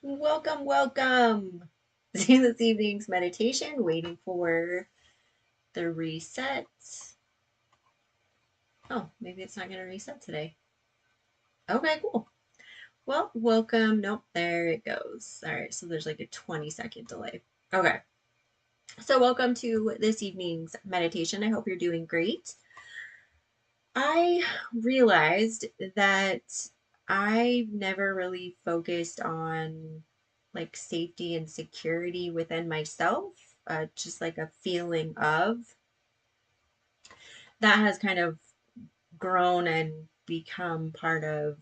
Welcome, welcome to this evening's meditation. Waiting for the reset. Oh, maybe it's not going to reset today. Okay, cool. Well, welcome. Nope, there it goes. All right, so there's like a 20-second delay. Okay, so welcome to this evening's meditation. I hope you're doing great. I realized that I never really focused on like safety and security within myself, just like a feeling of that has kind of grown and become part of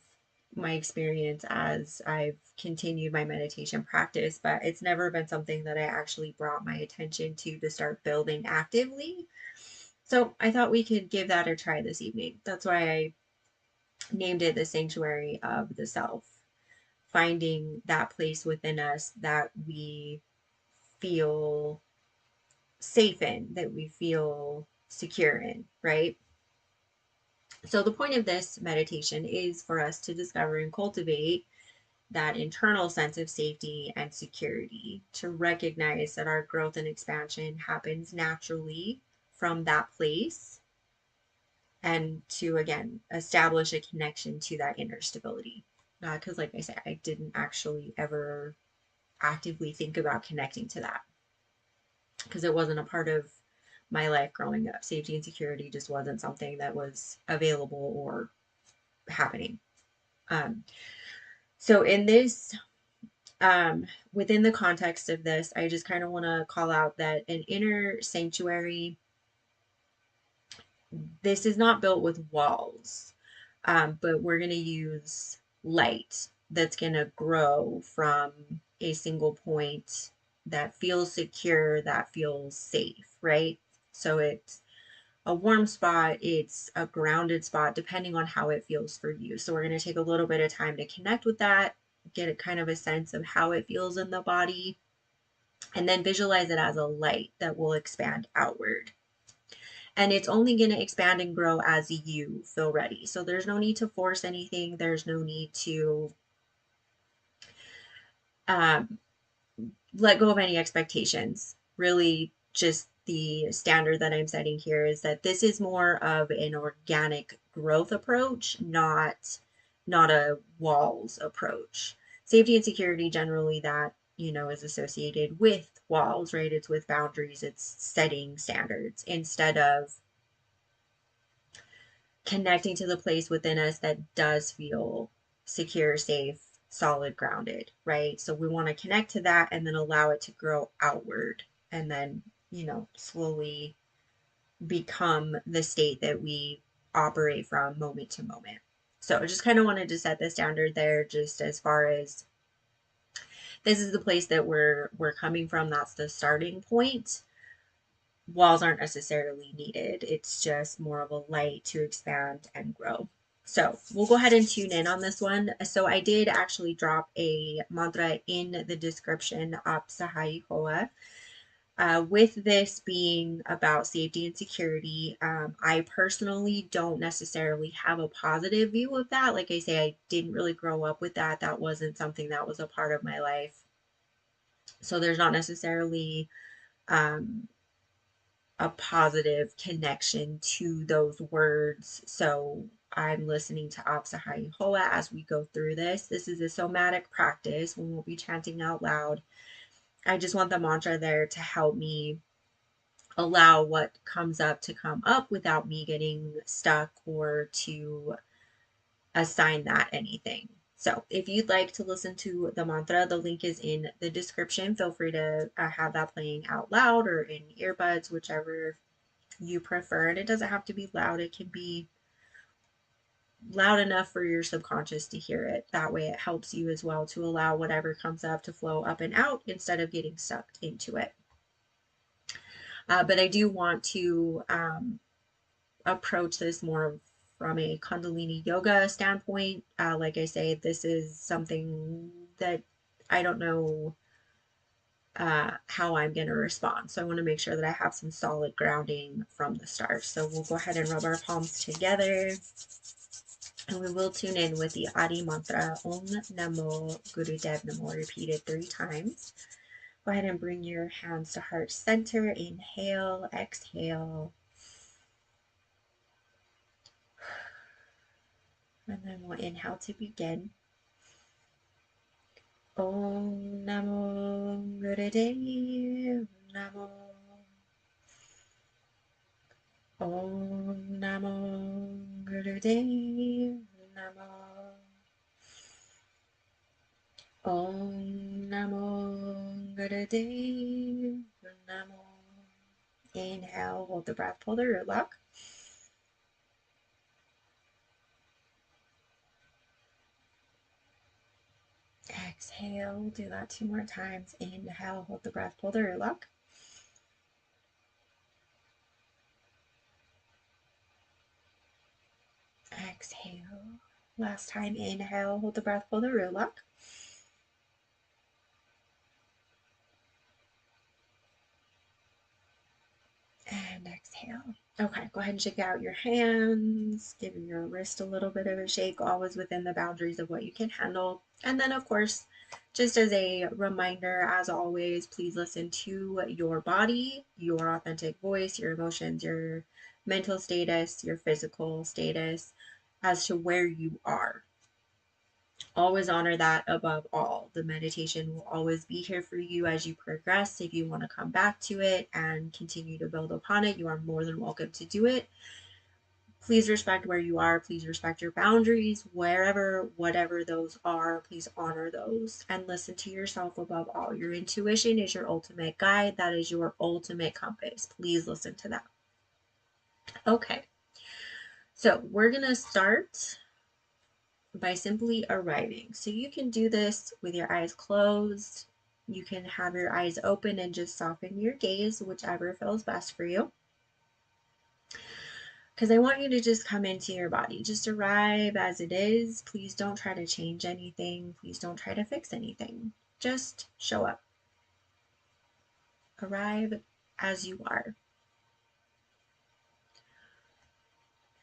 my experience as I've continued my meditation practice, but it's never been something that I actually brought my attention to start building actively. So I thought we could give that a try this evening. That's why I named it the sanctuary of the self, finding that place within us that we feel safe in, that we feel secure in, right? So, the point of this meditation is for us to discover and cultivate that internal sense of safety and security, to recognize that our growth and expansion happens naturally from that place, and to again establish a connection to that inner stability. Because, like I said, I didn't actually ever actively think about connecting to that because it wasn't a part of my life growing up. Safety and security just wasn't something that was available or happening. Um, so, in this, within the context of this, I just kind of want to call out that an inner sanctuary, this is not built with walls, but we're going to use light that's going to grow from a single point that feels secure, that feels safe, right? So it's a warm spot, it's a grounded spot, depending on how it feels for you. So we're going to take a little bit of time to connect with that, get a kind of a sense of how it feels in the body, and then visualize it as a light that will expand outward. And it's only going to expand and grow as you feel ready. So there's no need to force anything. There's no need to um, let go of any expectations. Really, just the standard that I'm setting here is that this is more of an organic growth approach, not a walls approach. Safety and security generally that is associated with walls, right? It's with boundaries, it's setting standards instead of connecting to the place within us that does feel secure, safe, solid, grounded, right? So we want to connect to that and then allow it to grow outward and then, slowly become the state that we operate from moment to moment. So I just kind of wanted to set the standard there just as far as this is the place that we're coming from. That's the starting point. Walls aren't necessarily needed. It's just more of a light to expand and grow. So we'll go ahead and tune in on this one. So I did actually drop a mantra in the description, Apsahai Hoa. With this being about safety and security, I personally don't necessarily have a positive view of that. Like I say, I didn't really grow up with that. That wasn't something that was a part of my life. So there's not necessarily um, a positive connection to those words. So I'm listening to Apsahai Hoa as we go through this. This is a somatic practice. We won't be chanting out loud. I just want the mantra there to help me allow what comes up to come up without me getting stuck or to assign that anything. So, if you'd like to listen to the mantra, the link is in the description. Feel free to have that playing out loud or in earbuds, whichever you prefer. And it doesn't have to be loud, it can be loud enough for your subconscious to hear it. That way, it helps you as well to allow whatever comes up to flow up and out instead of getting sucked into it. But I do want to approach this more from a Kundalini yoga standpoint. Like I say, this is something that I don't know how I'm going to respond. So I want to make sure that I have some solid grounding from the start. So we'll go ahead and rub our palms together. And we will tune in with the Adi mantra, Om Namo Gurudev Namo, repeated 3 times. Go ahead and bring your hands to heart center. Inhale, exhale. And then we'll inhale to begin. Om Namo Gurudev Namo. Om Namo Gurudev Namo. Om Namo Gurudev Namo. Inhale, hold the breath, pull the root lock. Exhale, do that 2 more times. Inhale, hold the breath, pull the root lock. Exhale. Last time, inhale, hold the breath, pull the root lock. And exhale. Okay, go ahead and shake out your hands. Give your wrist a little bit of a shake, always within the boundaries of what you can handle. And then, of course, just as a reminder, as always, please listen to your body, your authentic voice, your emotions, your mental status, your physical status, as to where you are. Always honor that above all. The meditation will always be here for you as you progress. If you want to come back to it and continue to build upon it, you are more than welcome to do it. Please respect where you are. Please respect your boundaries, wherever, whatever those are. Please honor those and listen to yourself above all. Your intuition is your ultimate guide. That is your ultimate compass. Please listen to that. Okay. So we're going to start by simply arriving. So you can do this with your eyes closed. You can have your eyes open and just soften your gaze, whichever feels best for you. Because I want you to just come into your body. Just arrive as it is. Please don't try to change anything. Please don't try to fix anything. Just show up. Arrive as you are.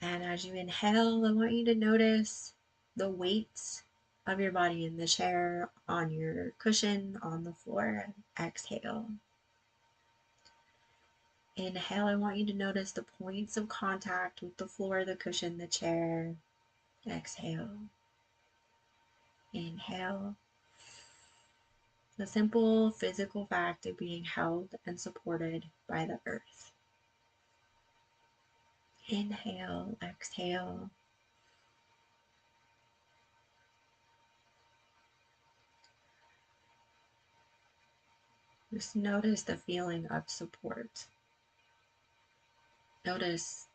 And as you inhale, I want you to notice the weight of your body in the chair, on your cushion, on the floor. Exhale. Inhale, I want you to notice the points of contact with the floor, the cushion, the chair. Exhale. Inhale. The simple physical fact of being held and supported by the earth. Inhale, exhale. Just notice the feeling of support. Notice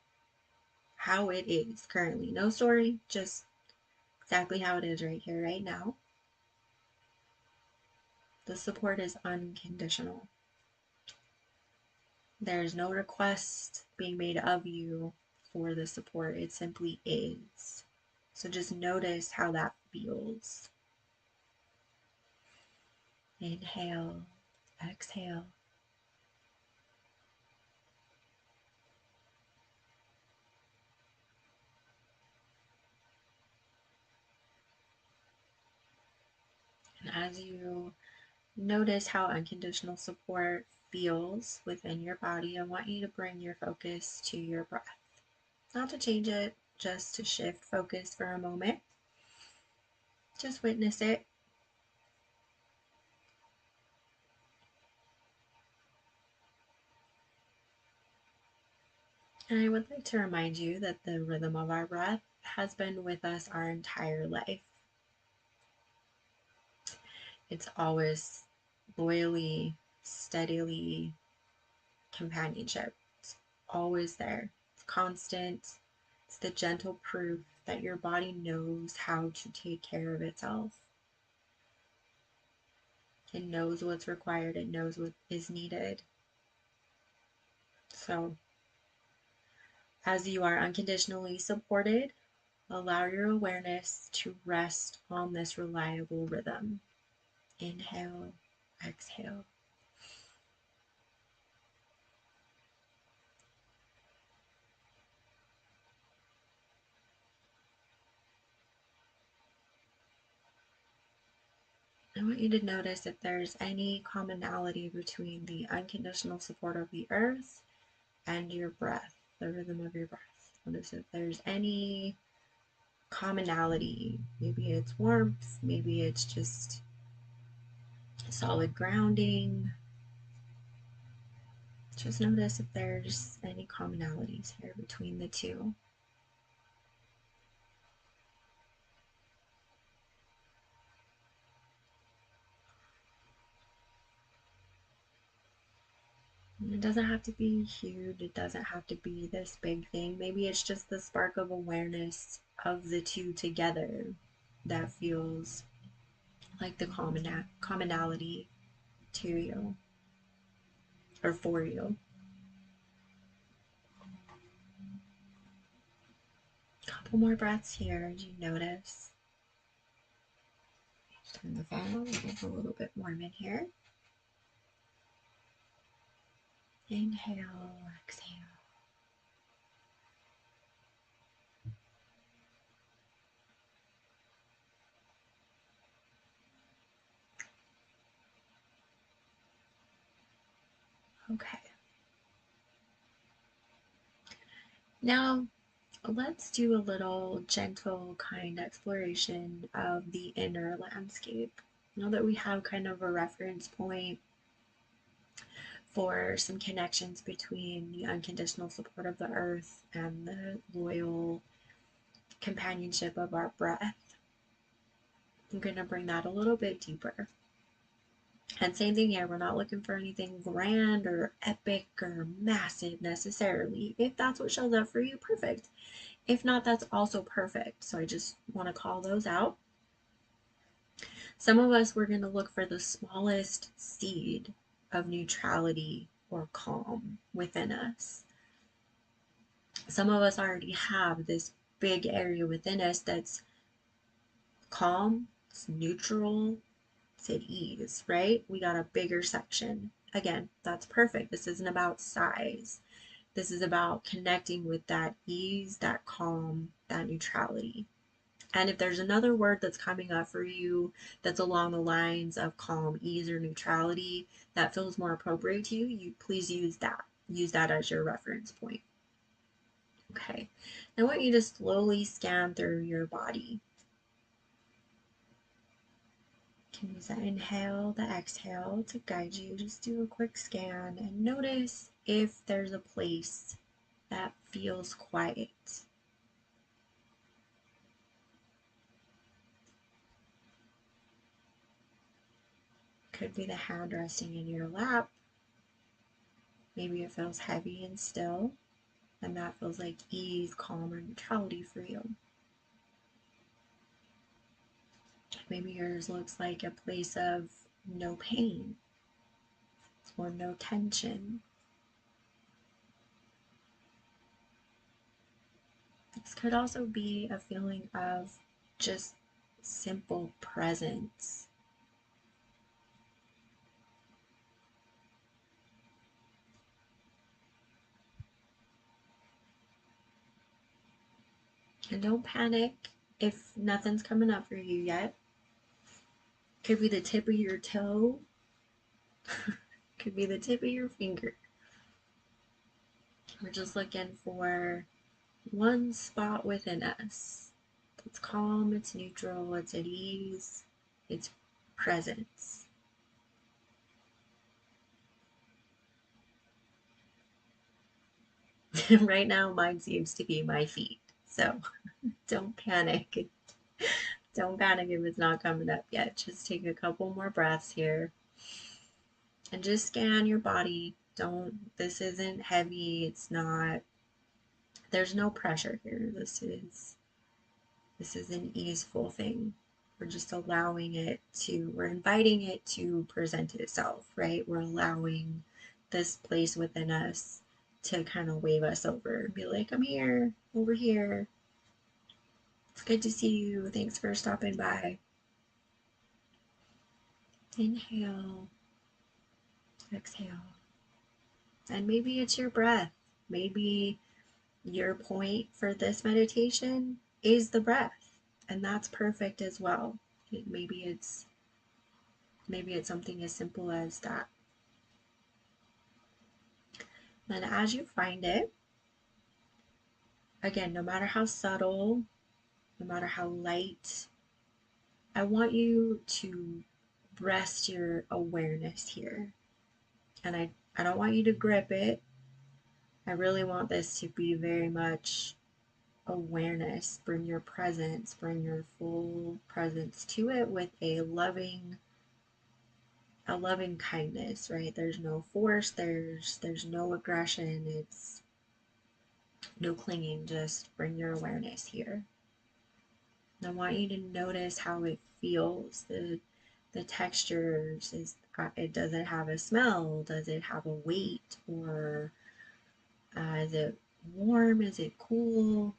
how it is currently. No story, just exactly how it is right here, right now. The support is unconditional. There's no request being made of you for the support. It simply is. So just notice how that feels. Inhale, exhale. And as you notice how unconditional support feels within your body, I want you to bring your focus to your breath. Not to change it, just to shift focus for a moment. Just witness it. And I would like to remind you that the rhythm of our breath has been with us our entire life. It's always loyally, steadily companionship. It's always there. It's constant. It's the gentle proof that your body knows how to take care of itself. It knows what's required. It knows what is needed. So, as you are unconditionally supported, allow your awareness to rest on this reliable rhythm. Inhale, exhale. want you to notice if there's any commonality between the unconditional support of the earth and your breath, the rhythm of your breath. Notice if there's any commonality. Maybe it's warmth, maybe it's just solid grounding. Just notice if there's any commonalities here between the two. It doesn't have to be huge, it doesn't have to be this big thing. Maybe it's just the spark of awareness of the two together that feels like the commonality to you or for you. Couple more breaths here as you notice. Turn the fan on, get a little bit warm in here. Inhale, exhale. Okay. Now, let's do a little gentle kind exploration of the inner landscape. Now that we have kind of a reference point for some connections between the unconditional support of the earth and the loyal companionship of our breath, I'm going to bring that a little bit deeper. And same thing here, we're not looking for anything grand or epic or massive necessarily. If that's what shows up for you, perfect. If not, that's also perfect. So I just want to call those out. Some of us, we're going to look for the smallest seed of neutrality or calm within us. Some of us already have this big area within us that's calm, it's neutral, it's at ease, right? We got a bigger section. Again, that's perfect. This isn't about size. This is about connecting with that ease, that calm, that neutrality. And if there's another word that's coming up for you that's along the lines of calm, ease, or neutrality that feels more appropriate to you, please use that. Use that as your reference point. Okay. Now I want you to slowly scan through your body. You can use the inhale, the exhale to guide you. Just do a quick scan and notice if there's a place that feels quiet. Could be the hand resting in your lap. Maybe it feels heavy and still, and that feels like ease, calm, or neutrality for you. Maybe yours looks like a place of no pain or no tension. This could also be a feeling of just simple presence. And don't panic if nothing's coming up for you yet. Could be the tip of your toe. Could be the tip of your finger. We're just looking for one spot within us. It's calm, it's neutral, it's at ease, it's presence. Right now, mine seems to be my feet. So don't panic. Don't panic if it's not coming up yet. Just take a couple more breaths here and just scan your body. This isn't heavy. It's not, there's no pressure here. This is an easeful thing. We're just allowing it to, we're inviting it to present itself, right? We're allowing this place within us to kind of wave us over, be like, I'm here, over here. It's good to see you. Thanks for stopping by. Inhale, exhale. And maybe it's your breath. Maybe your point for this meditation is the breath, and that's perfect as well. Maybe it's Maybe it's something as simple as that. Then as you find it, again, no matter how subtle, no matter how light, I want you to rest your awareness here. And I don't want you to grip it. I really want this to be very much awareness. Bring your presence, bring your full presence to it with a loving kindness, right? There's no force, there's no aggression, it's no clinging, just bring your awareness here. And I want you to notice how it feels, the textures. It does it have a smell? Does it have a weight? Or is it warm? Is it cool?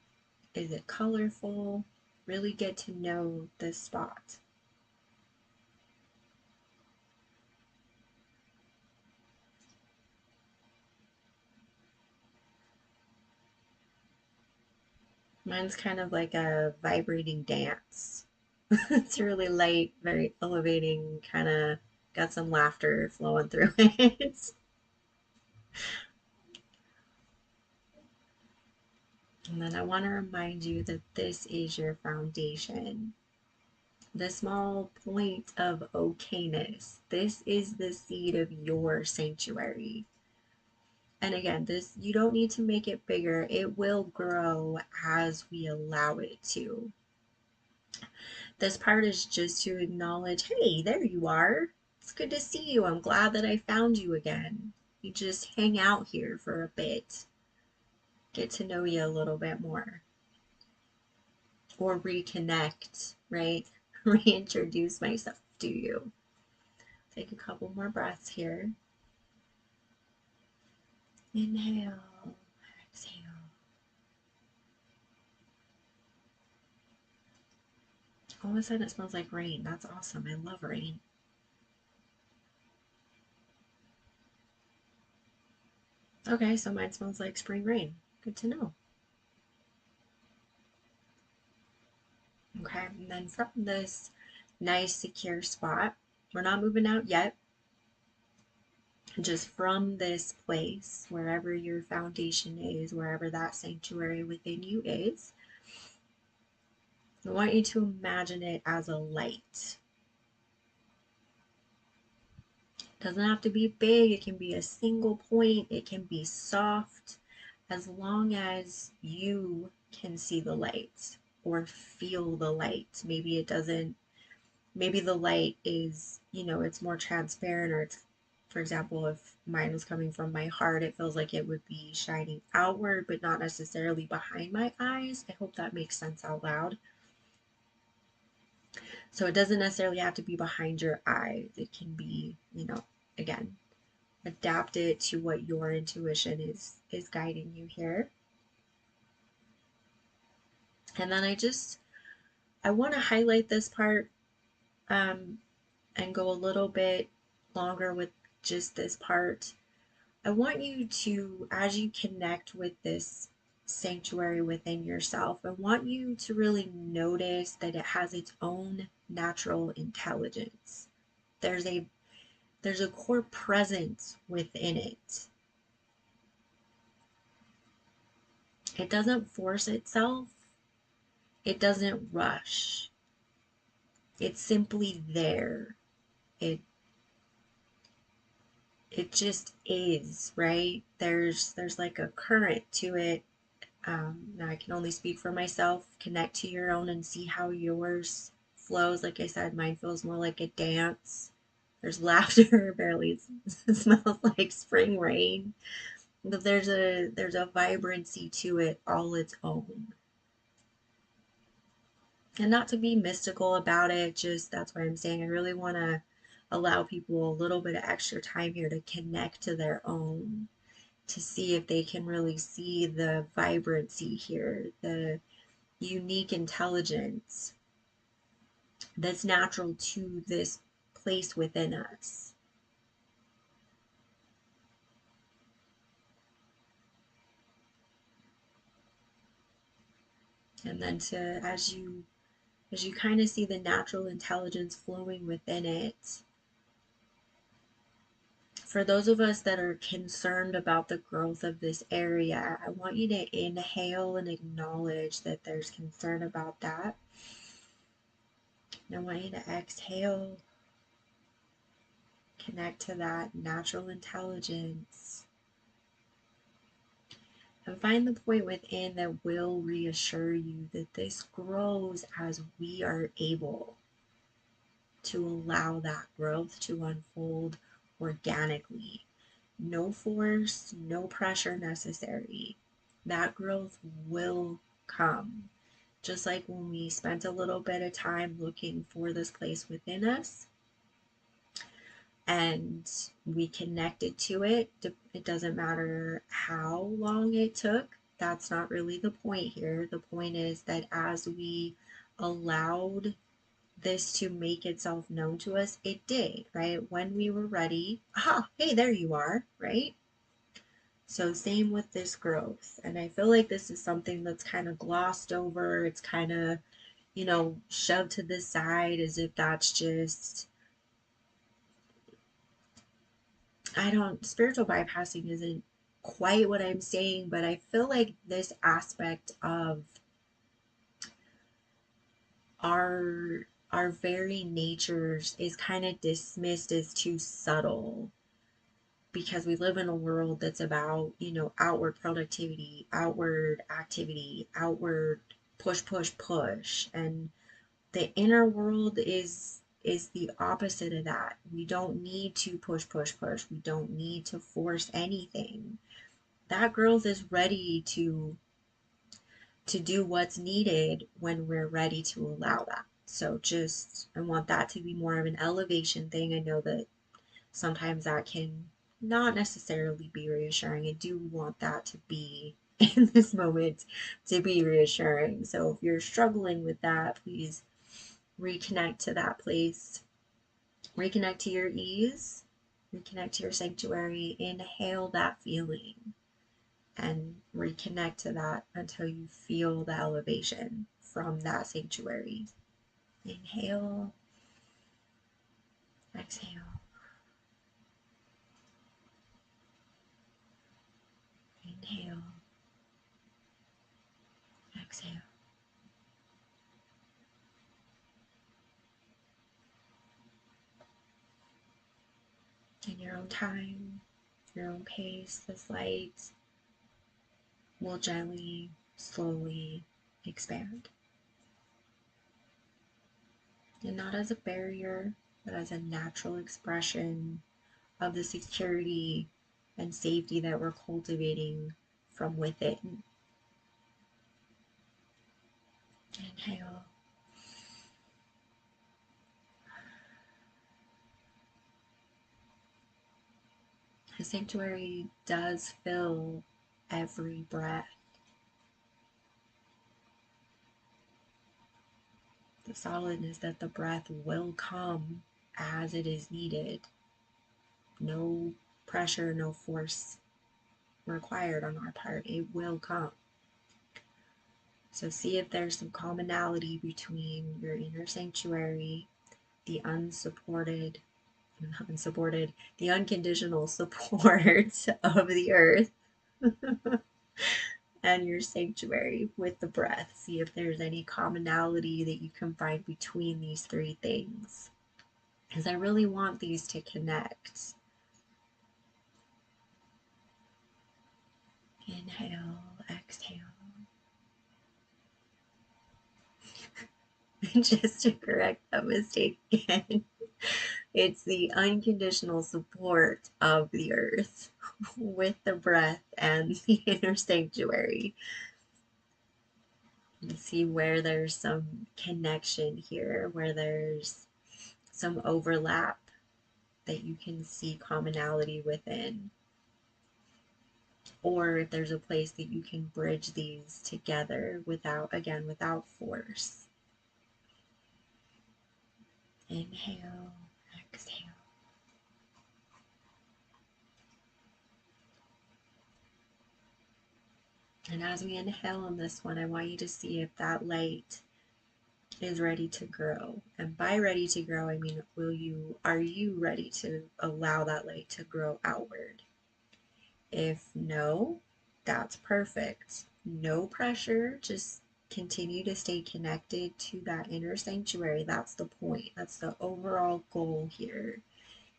Is it colorful? Really get to know this spot. Mine's kind of like a vibrating dance. It's really light, very elevating, kind of got some laughter flowing through it. And then I want to remind you that this is your foundation. The small point of okayness. This is the seed of your sanctuary. And again, this, you don't need to make it bigger. It will grow as we allow it to. This part is just to acknowledge, hey, there you are. It's good to see you. I'm glad that I found you again. You just hang out here for a bit. Get to know you a little bit more. Or reconnect, right? Reintroduce myself to you. Take a couple more breaths here. Inhale, exhale. All of a sudden it smells like rain. That's awesome. I love rain. Okay, so mine smells like spring rain. Good to know. Okay, and then from this nice secure spot, we're not moving out yet. Just from this place, wherever your foundation is, wherever that sanctuary within you is, I want you to imagine it as a light. It doesn't have to be big, it can be a single point, it can be soft, as long as you can see the light or feel the light. Maybe it doesn't, maybe the light is, it's more transparent, or it's, for example, if mine was coming from my heart, it feels like it would be shining outward, but not necessarily behind my eyes. I hope that makes sense out loud. So it doesn't necessarily have to be behind your eyes. It can be, again, adapt it to what your intuition is guiding you here. And then I want to highlight this part, and go a little bit longer with just this part. I want you to, as you connect with this sanctuary within yourself, I want you to really notice that it has its own natural intelligence. There's a core presence within it. It doesn't force itself. It doesn't rush. It's simply there. It it just is, right? There's like a current to it. Now I can only speak for myself. Connect to your own and see how yours flows. Like I said, mine feels more like a dance. There's laughter, barely smells like spring rain. But there's a vibrancy to it all its own. And not to be mystical about it, just that's why I'm saying I really want to allow people a little bit of extra time here to connect to their own, to see if they can really see the vibrancy here, the unique intelligence that's natural to this place within us. And then to as you kind of see the natural intelligence flowing within it, For those of us that are concerned about the growth of this area, I want you to inhale and acknowledge that there's concern about that. And I want you to exhale, connect to that natural intelligence, and find the point within that will reassure you that this grows as we are able to allow that growth to unfold organically. No force, no pressure necessary. That growth will come. Just like when we spent a little bit of time looking for this place within us and we connected to it, it doesn't matter how long it took. That's not really the point here. The point is that as we allowed this to make itself known to us, it did, right? When we were ready, aha, hey, there you are, right? So same with this growth. And I feel like this is something that's kind of glossed over. It's kind of, shoved to the side as if that's just, spiritual bypassing isn't quite what I'm saying, but I feel like this aspect of our very natures is kind of dismissed as too subtle because we live in a world that's about, outward productivity, outward activity, outward push, push, push. And the inner world is the opposite of that. We don't need to push, push, push. We don't need to force anything. That growth is ready to do what's needed when we're ready to allow that. So I want that to be more of an elevation thing. I know that sometimes that can not necessarily be reassuring. I do want that to be in this moment to be reassuring. So if you're struggling with that, please reconnect to that place. Reconnect to your ease. Reconnect to your sanctuary. Inhale that feeling and reconnect to that until you feel the elevation from that sanctuary. Inhale, exhale, inhale, exhale. In your own time, your own pace, this light will gently, slowly expand. And not as a barrier, but as a natural expression of the security and safety that we're cultivating from within. Inhale. The sanctuary does fill every breath. The solidness that the breath will come as it is needed. No pressure, no force required on our part. It will come. So see if there's some commonality between your inner sanctuary, the the unconditional support of the earth, and your sanctuary with the breath. See if there's any commonality that you can find between these three things. Because I really want these to connect. Inhale, exhale. Just to correct that mistake again, it's the unconditional support of the earth with the breath and the inner sanctuary. You see where there's some connection here, where there's some overlap that you can see commonality within. Or if there's a place that you can bridge these together without force. Inhale, exhale. And as we inhale on this one, I want you to see if that light is ready to grow. And by ready to grow, I mean, are you ready to allow that light to grow outward? If no, that's perfect. No pressure, just continue to stay connected to that inner sanctuary. That's the point. That's the overall goal here,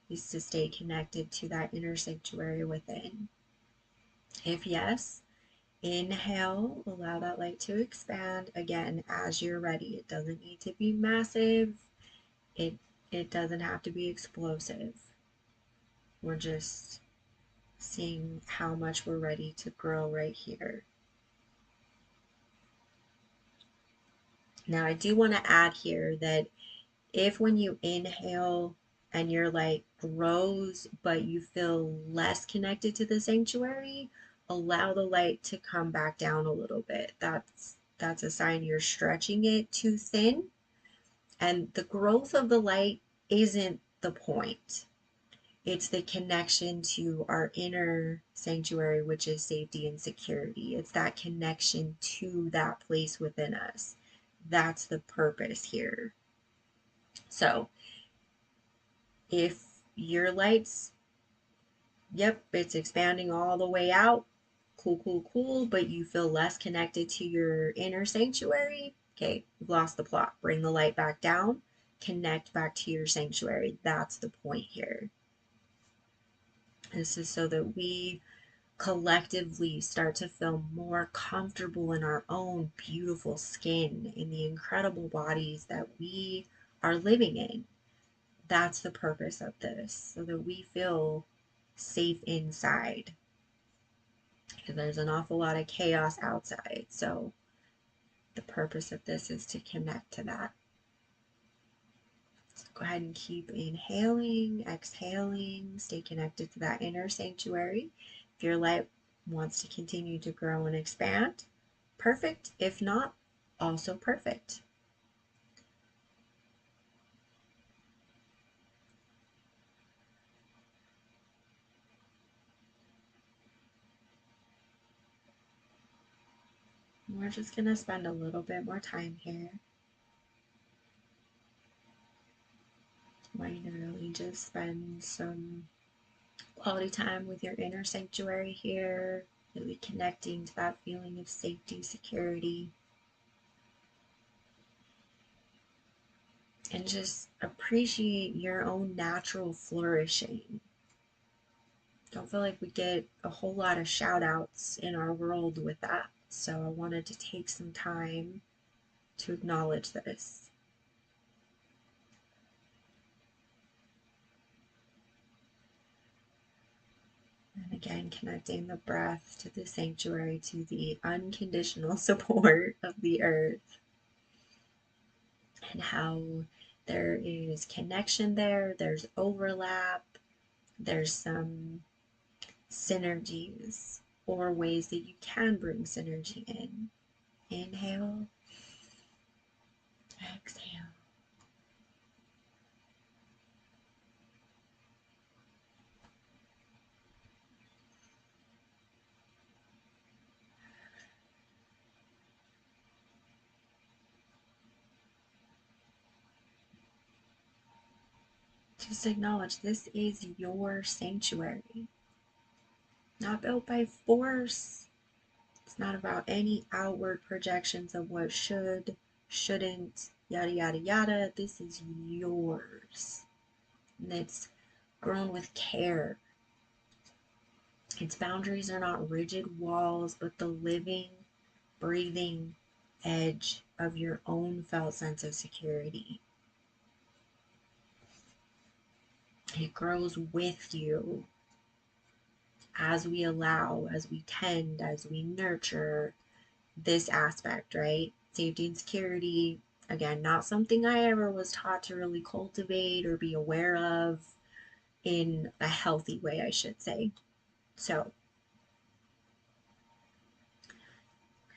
is to stay connected to that inner sanctuary within. If yes, inhale, allow that light to expand again as you're ready. It doesn't need to be massive. It it doesn't have to be explosive. We're just seeing how much we're ready to grow right here. Now, I do want to add here that if when you inhale and your light grows, but you feel less connected to the sanctuary, allow the light to come back down a little bit. That's a sign you're stretching it too thin. And the growth of the light isn't the point. It's the connection to our inner sanctuary, which is safety and security. It's that connection to that place within us. That's the purpose here. So if your light's, yep, it's expanding all the way out, cool, but you feel less connected to your inner sanctuary, okay, you've lost the plot. Bring the light back down, connect back to your sanctuary. That's the point here. This is so that we collectively start to feel more comfortable in our own beautiful skin, in the incredible bodies that we are living in. That's the purpose of this, so that we feel safe inside. Because there's an awful lot of chaos outside. So the purpose of this is to connect to that. So go ahead and keep inhaling, exhaling, stay connected to that inner sanctuary. If your light wants to continue to grow and expand, perfect. If not, also perfect. We're just going to spend a little bit more time here. I want you to really just spend some quality time with your inner sanctuary here, really connecting to that feeling of safety, security, and just appreciate your own natural flourishing. Don't feel like we get a whole lot of shout outs in our world with that. So I wanted to take some time to acknowledge this. And again, connecting the breath to the sanctuary, to the unconditional support of the earth, and how there is connection there, there's overlap, there's some synergies or ways that you can bring synergy in. Inhale, exhale. Just acknowledge this is your sanctuary, not built by force. It's not about any outward projections of what should, shouldn't, yada, yada, yada. This is yours. And it's grown with care. Its boundaries are not rigid walls, but the living, breathing edge of your own felt sense of security. It grows with you as we allow, as we tend, as we nurture this aspect, right? Safety and security, again, not something I ever was taught to really cultivate or be aware of in a healthy way, I should say. So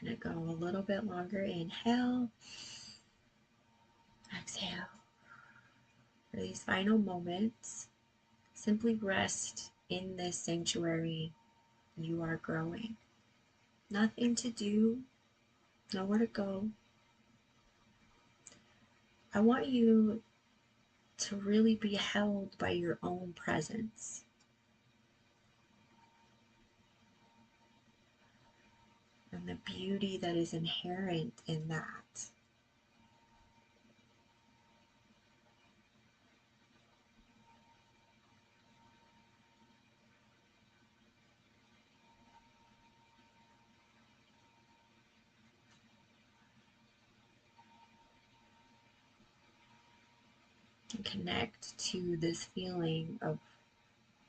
we're going to go a little bit longer. Inhale, exhale. For these final moments, simply rest in this sanctuary. You are growing. Nothing to do, nowhere to go. I want you to really be held by your own presence. And the beauty that is inherent in that. And connect to this feeling of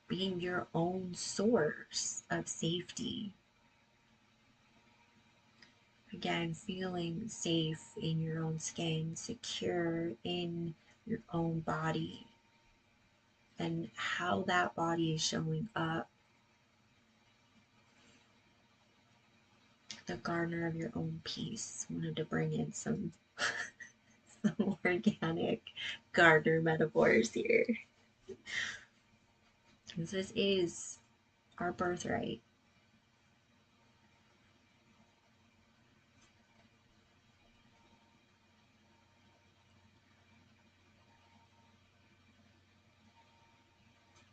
being your own source of safety. Again, feeling safe in your own skin, secure in your own body, and how that body is showing up. The gardener of your own peace. Wanted to bring in some, some organic gardener metaphors here. Because this is our birthright.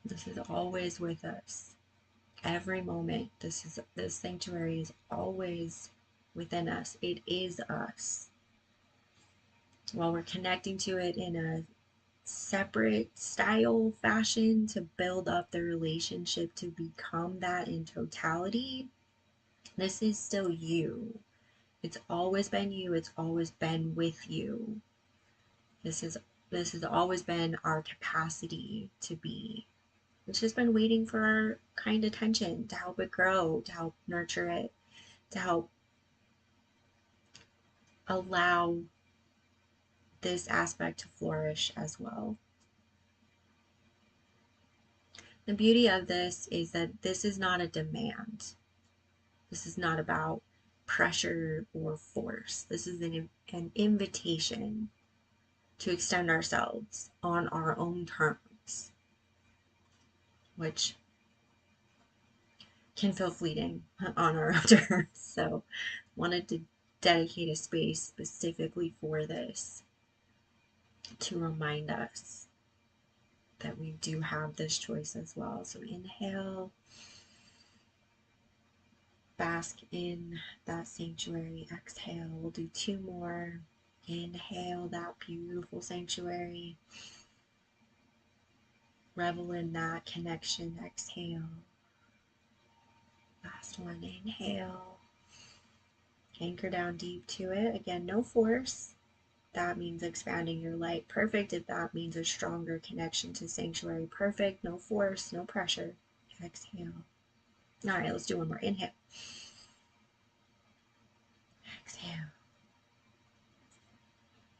This is always with us. Every moment, this sanctuary is always within us. It is us. While we're connecting to it in a separate style fashion to build up the relationship to become that in totality, this is still you. It's always been you. It's always been with you. This has always been our capacity to be. It's just been waiting for our kind attention to help it grow, to help nurture it, to help allow this aspect to flourish as well. The beauty of this is that this is not a demand. This is not about pressure or force. This is an invitation to extend ourselves on our own terms, which can feel fleeting on our own terms. So wanted to dedicate a space specifically for this to remind us that we do have this choice as well. So inhale, bask in that sanctuary. Exhale, we'll do 2 more. Inhale that beautiful sanctuary. Revel in that connection. Exhale. Last one, inhale. Anchor down deep to it. Again, no force. That means expanding your light. Perfect if that means a stronger connection to sanctuary. Perfect, no force, no pressure. Exhale. All right, let's do one more. Inhale. Exhale.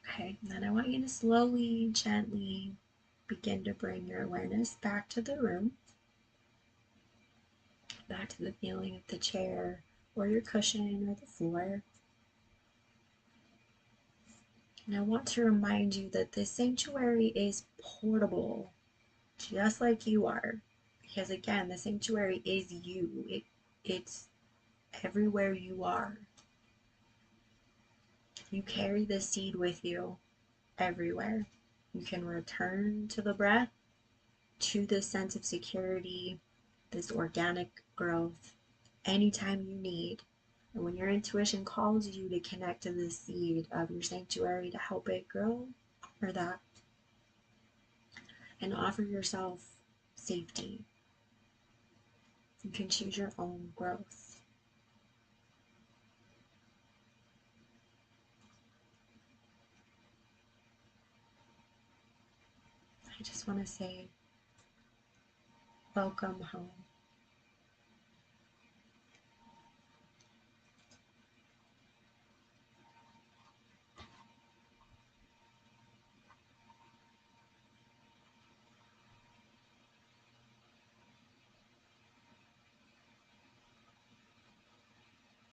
Okay, then I want you to slowly, gently begin to bring your awareness back to the room, back to the feeling of the chair or your cushion or the floor. And I want to remind you that this sanctuary is portable, just like you are. Because again, the sanctuary is you. It's everywhere you are. You carry the seed with you everywhere. You can return to the breath, to this sense of security, this organic growth, anytime you need. And when your intuition calls you to connect to the seed of your sanctuary to help it grow, honor that. And offer yourself safety. You can choose your own growth. I just want to say, welcome home.